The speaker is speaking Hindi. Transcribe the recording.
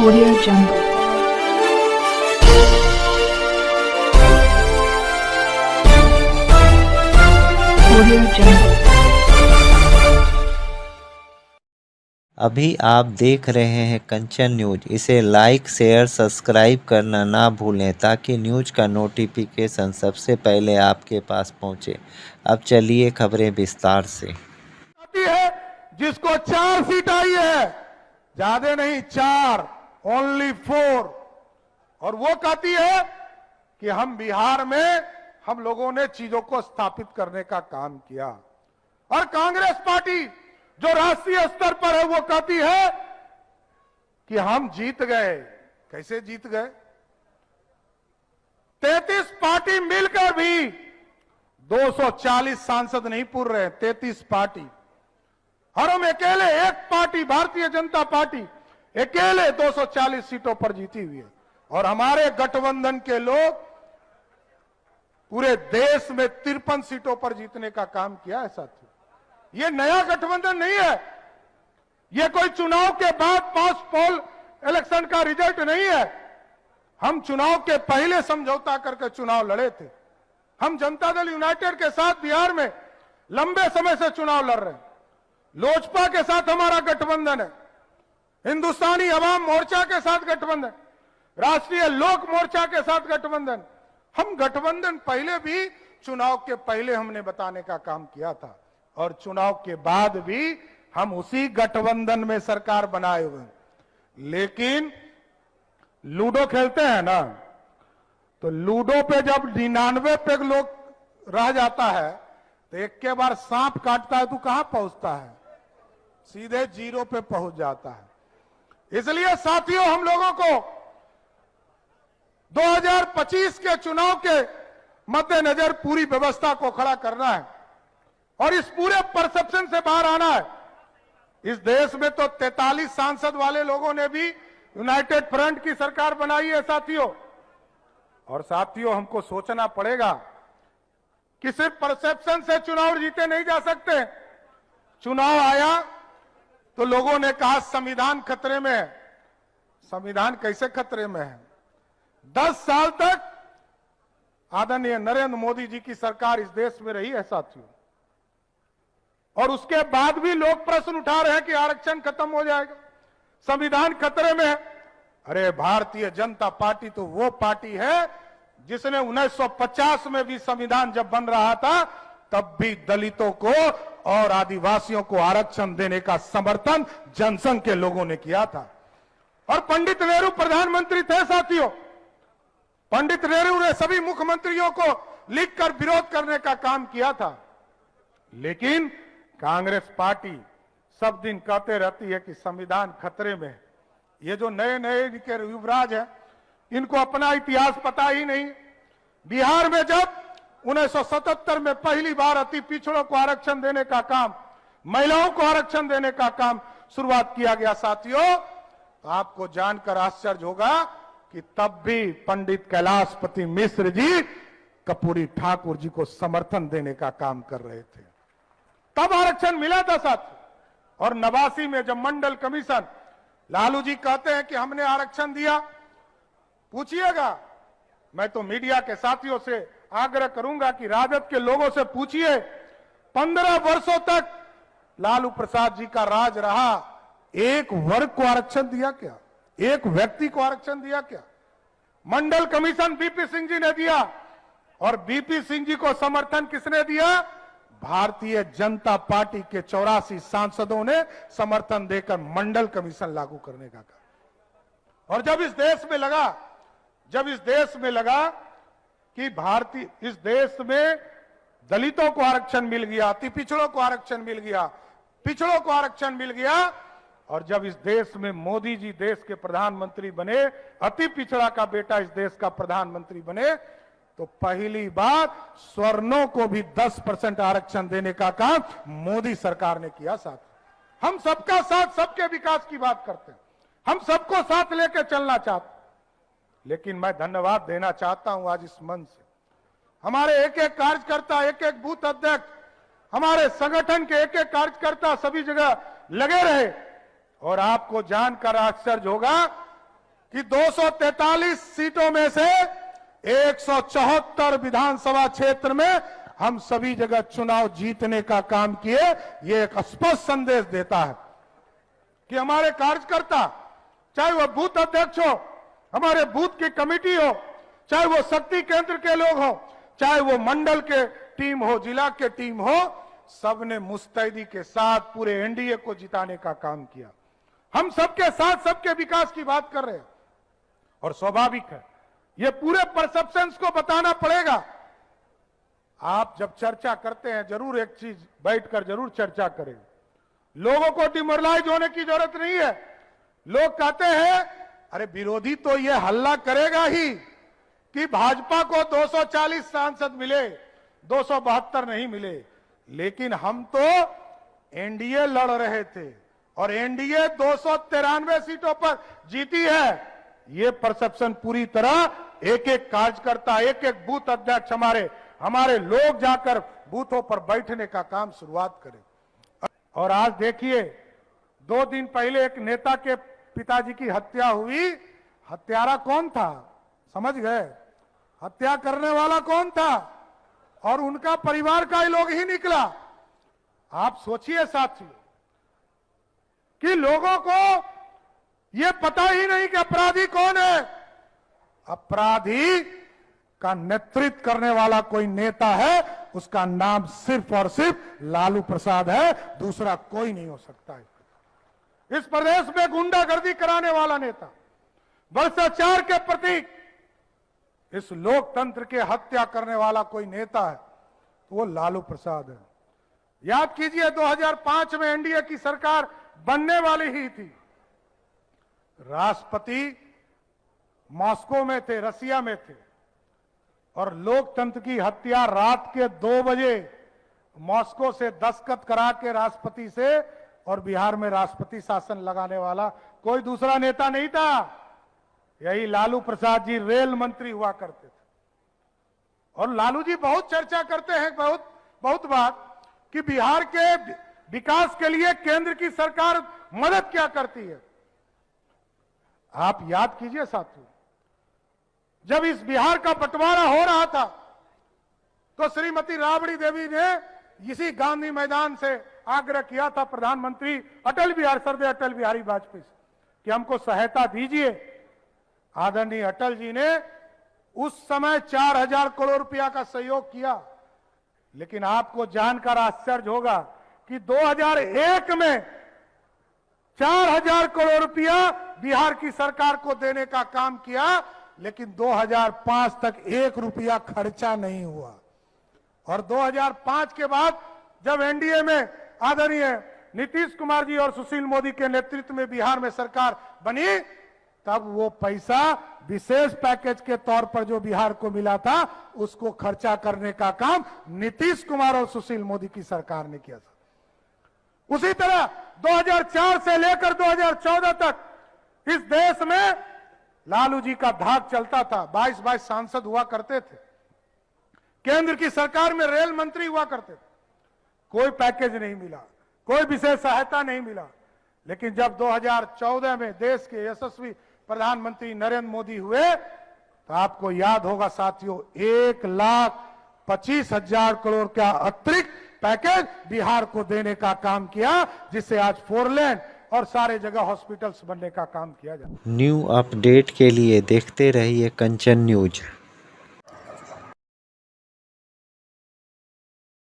Audio Jungle. Audio Jungle. अभी आप देख रहे हैं कंचन न्यूज। इसे लाइक शेयर सब्सक्राइब करना ना भूलें ताकि न्यूज का नोटिफिकेशन सबसे पहले आपके पास पहुंचे। अब चलिए खबरें विस्तार से। है जिसको 4 सीट आई है, ज्यादा नहीं 4, ओनली 4। और वो कहती है कि हम बिहार में हम लोगों ने चीजों को स्थापित करने का काम किया। और कांग्रेस पार्टी जो राष्ट्रीय स्तर पर है वो कहती है कि हम जीत गए। कैसे जीत गए? 33 पार्टी मिलकर भी 240 सांसद नहीं पूर रहे, 33 पार्टी। और हम अकेले एक पार्टी भारतीय जनता पार्टी अकेले 240 सीटों पर जीती हुई है। और हमारे गठबंधन के लोग पूरे देश में 53 सीटों पर जीतने का काम किया है साथियों। ये नया गठबंधन नहीं है, ये कोई चुनाव के बाद पोस्ट पोल इलेक्शन का रिजल्ट नहीं है। हम चुनाव के पहले समझौता करके चुनाव लड़े थे। हम जनता दल यूनाइटेड के साथ बिहार में लंबे समय से चुनाव लड़ रहे हैं। लोजपा के साथ हमारा गठबंधन है, हिंदुस्तानी अवाम मोर्चा के साथ गठबंधन, राष्ट्रीय लोक मोर्चा के साथ गठबंधन। हम गठबंधन पहले भी चुनाव के पहले हमने बताने का काम किया था और चुनाव के बाद भी हम उसी गठबंधन में सरकार बनाए हुए हैं। लेकिन लूडो खेलते हैं ना, तो लूडो पे जब 99 पे लोग रह जाता है तो एक के बार सांप काटता है तो कहां पहुंचता है? सीधे 0 पे पहुंच जाता है। इसलिए साथियों, हम लोगों को 2025 के चुनाव के मद्देनजर पूरी व्यवस्था को खड़ा करना है और इस पूरे परसेप्शन से बाहर आना है। इस देश में तो 43 सांसद वाले लोगों ने भी यूनाइटेड फ्रंट की सरकार बनाई है साथियों। और साथियों, हमको सोचना पड़ेगा कि सिर्फ परसेप्शन से चुनाव जीते नहीं जा सकते। चुनाव आया तो लोगों ने कहा संविधान खतरे में है। संविधान कैसे खतरे में है? 10 साल तक आदरणीय नरेंद्र मोदी जी की सरकार इस देश में रही है साथियों, और उसके बाद भी लोग प्रश्न उठा रहे हैं कि आरक्षण खत्म हो जाएगा, संविधान खतरे में है। अरे, भारतीय जनता पार्टी तो वो पार्टी है जिसने 1950 में भी संविधान जब बन रहा था तब भी दलितों को और आदिवासियों को आरक्षण देने का समर्थन जनसंघ के लोगों ने किया था। और पंडित नेहरू प्रधानमंत्री थे साथियों। पंडित नेहरू ने सभी मुख्यमंत्रियों को लिखकर विरोध करने का काम किया था। लेकिन कांग्रेस पार्टी सब दिन कहते रहती है कि संविधान खतरे में है। ये जो नए नए इनके युवराज हैं, इनको अपना इतिहास पता ही नहीं। बिहार में जब 1977 में पहली बार अति पिछड़ों को आरक्षण देने का काम, महिलाओं को आरक्षण देने का काम शुरुआत किया गया साथियों, तो आपको जानकर आश्चर्य होगा कि तब भी पंडित कैलाशपति मिश्र जी कर्पूरी ठाकुर जी को समर्थन देने का काम कर रहे थे। तब आरक्षण मिला था साथियों। और 89 में जब मंडल कमीशन, लालू जी कहते हैं कि हमने आरक्षण दिया, पूछिएगा, मैं तो मीडिया के साथियों से आग्रह करूंगा कि राजद के लोगों से पूछिए, 15 वर्षों तक लालू प्रसाद जी का राज रहा, एक वर्ग को आरक्षण दिया क्या? एक व्यक्ति को आरक्षण दिया क्या? मंडल कमीशन बीपी सिंह जी ने दिया, और बीपी सिंह जी को समर्थन किसने दिया? भारतीय जनता पार्टी के 84 सांसदों ने समर्थन देकर मंडल कमीशन लागू करने का कहा। और जब इस देश में लगा कि इस देश में दलितों को आरक्षण मिल गया, अति पिछड़ों को आरक्षण मिल गया, पिछड़ों को आरक्षण मिल गया, और जब इस देश में मोदी जी देश के प्रधानमंत्री बने, अति पिछड़ा का बेटा इस देश का प्रधानमंत्री बने, तो पहली बार स्वर्णों को भी 10% आरक्षण देने का काम मोदी सरकार ने किया। साथ हम सबका साथ, सबके विकास की बात करते हैं, हम सबको साथ लेकर चलना चाहते हैं। लेकिन मैं धन्यवाद देना चाहता हूं आज इस मंच से हमारे एक एक कार्यकर्ता, एक एक बूथ अध्यक्ष, हमारे संगठन के एक एक कार्यकर्ता सभी जगह लगे रहे। और आपको जानकर आश्चर्य होगा कि 243 सीटों में से 174 विधानसभा क्षेत्र में हम सभी जगह चुनाव जीतने का काम किए। ये एक स्पष्ट संदेश देता है कि हमारे कार्यकर्ता, चाहे वो बूथ अध्यक्ष हो, हमारे बूथ की कमेटी हो, चाहे वो शक्ति केंद्र के लोग हो, चाहे वो मंडल के टीम हो, जिला के टीम हो, सबने मुस्तैदी के साथ पूरे एनडीए को जिताने का काम किया। हम सबके साथ सबके विकास की बात कर रहे हैं और स्वाभाविक है ये पूरे परसेप्शंस को बताना पड़ेगा। आप जब चर्चा करते हैं जरूर एक चीज बैठकर जरूर चर्चा करें। लोगों को डिमोरलाइज होने की जरूरत नहीं है। लोग कहते हैं अरे विरोधी तो ये हल्ला करेगा ही कि भाजपा को 240 सांसद मिले, 272 नहीं मिले, लेकिन हम तो एनडीए लड़ रहे थे और एनडीए 293 सीटों पर जीती है। ये परसेप्शन पूरी तरह एक एक कार्यकर्ता, एक एक बूथ अध्यक्ष, हमारे लोग जाकर बूथों पर बैठने का काम शुरुआत करें। और आज देखिए 2 दिन पहले एक नेता के पिताजी की हत्या हुई। हत्यारा कौन था समझ गए? हत्या करने वाला कौन था? और उनका परिवार का ही लोग ही निकला। आप सोचिए साथियों कि लोगों को यह पता ही नहीं कि अपराधी कौन है। अपराधी का नेतृत्व करने वाला कोई नेता है, उसका नाम सिर्फ और सिर्फ लालू प्रसाद है, दूसरा कोई नहीं हो सकता है। इस प्रदेश में गुंडागर्दी कराने वाला नेता, भ्रष्टाचार के प्रतीक, इस लोकतंत्र के हत्या करने वाला कोई नेता है तो वो लालू प्रसाद है। याद कीजिए 2005 में एनडीए की सरकार बनने वाली ही थी। राष्ट्रपति मॉस्को में थे, रसिया में थे, और लोकतंत्र की हत्या रात के 2 बजे मॉस्को से दस्तखत करा के राष्ट्रपति से और बिहार में राष्ट्रपति शासन लगाने वाला कोई दूसरा नेता नहीं था। यही लालू प्रसाद जी रेल मंत्री हुआ करते थे। और लालू जी बहुत चर्चा करते हैं बहुत बात कि बिहार के विकास के लिए केंद्र की सरकार मदद क्या करती है। आप याद कीजिए साथियों, जब इस बिहार का बंटवारा हो रहा था तो श्रीमती राबड़ी देवी ने इसी गांधी मैदान से आग्रह किया था प्रधानमंत्री अटल बिहारी वाजपेयी से कि हमको सहायता दीजिए। आदरणीय अटल जी ने उस समय 4000 करोड़ रुपया का सहयोग किया। लेकिन आपको जानकर आश्चर्य होगा कि 2001 में 4000 करोड़ रुपया बिहार की सरकार को देने का काम किया, लेकिन 2005 तक 1 रुपया खर्चा नहीं हुआ। और 2005 के बाद जब एनडीए में आदरणीय नीतीश कुमार जी और सुशील मोदी के नेतृत्व में बिहार में सरकार बनी, तब वो पैसा विशेष पैकेज के तौर पर जो बिहार को मिला था उसको खर्चा करने का काम नीतीश कुमार और सुशील मोदी की सरकार ने किया था। उसी तरह 2004 से लेकर 2014 तक इस देश में लालू जी का धाक चलता था। 22 सांसद हुआ करते थे, केंद्र की सरकार में रेल मंत्री हुआ करते थे। कोई पैकेज नहीं मिला, कोई विशेष सहायता नहीं मिला। लेकिन जब 2014 में देश के यशस्वी प्रधानमंत्री नरेंद्र मोदी हुए तो आपको याद होगा साथियों, 1,25,000 करोड़ का अतिरिक्त पैकेज बिहार को देने का काम किया, जिससे आज 4 लेन और सारे जगह हॉस्पिटल्स बनने का काम किया जाए। न्यू अपडेट के लिए देखते रहिए कंचन न्यूज।